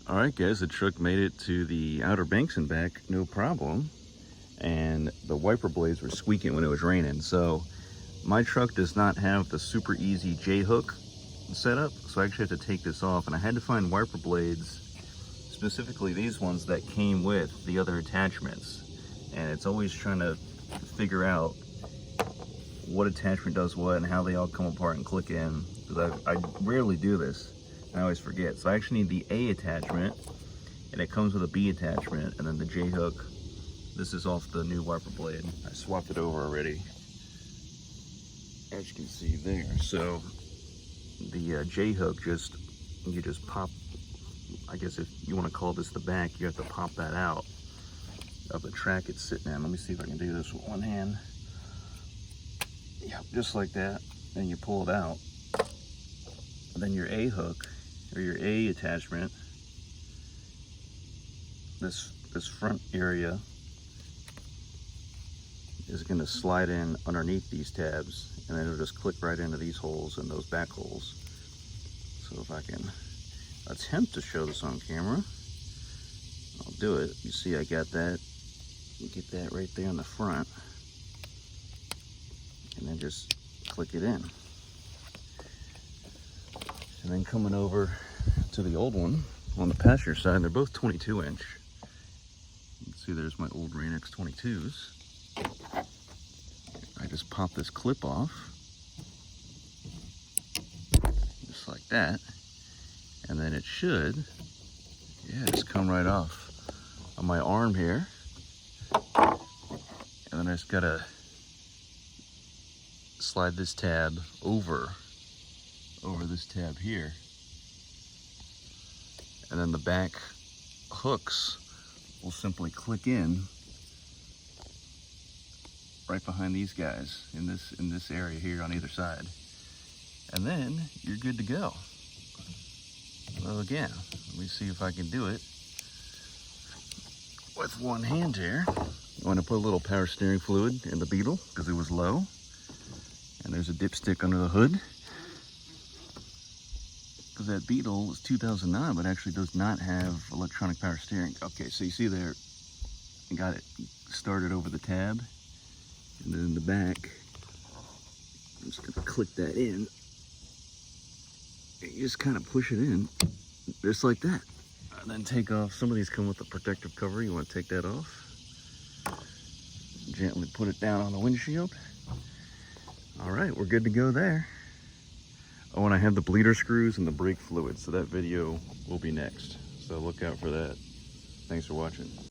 All right, guys, the truck made it to the Outer Banks and back, no problem. And the wiper blades were squeaking when it was raining. So my truck does not have the super easy J-hook setup, so I actually have to take this off. And I had to find wiper blades, specifically these ones that came with the other attachments. And it's always trying to figure out what attachment does what and how they all come apart and click in. Because I rarely do this. I always forget. So I actually need the A attachment, and it comes with a B attachment, and then the J hook. This is off the new wiper blade. I swapped it over already, as you can see there. So the J hook, you just pop. I guess if you want to call this the back, you have to pop that out of the track it's sitting in. Let me see if I can do this with one hand. Yeah, just like that. Then you pull it out. And then your A hook, or your A attachment, this front area is going to slide in underneath these tabs, and then it'll just click right into these holes and those back holes. So if I can attempt to show this on camera, I'll do it. You see I got that, you get that right there in the front, and then just click it in. And then coming over to the old one on the passenger side, they're both 22 inch. You can see there's my old Rain-X 22s. I just pop this clip off, just like that. And then it should, yeah, just come right off on my arm here. And then I just gotta slide this tab over this tab here, and then the back hooks will simply click in right behind these guys in this area here on either side, and then you're good to go. Well, again, let me see if I can do it with one hand here. I want to put a little power steering fluid in the Beetle because it was low, and there's a dipstick under the hood. Because that Beetle is 2009, but actually does not have electronic power steering. Okay, so you see there, I got it started over the tab, and then in the back, I'm just gonna click that in. And you just kind of push it in, just like that. And then take off, some of these come with a protective cover, you wanna take that off. Gently put it down on the windshield. All right, we're good to go there. Oh, and I have the bleeder screws and the brake fluid, so that video will be next. So look out for that. Thanks for watching.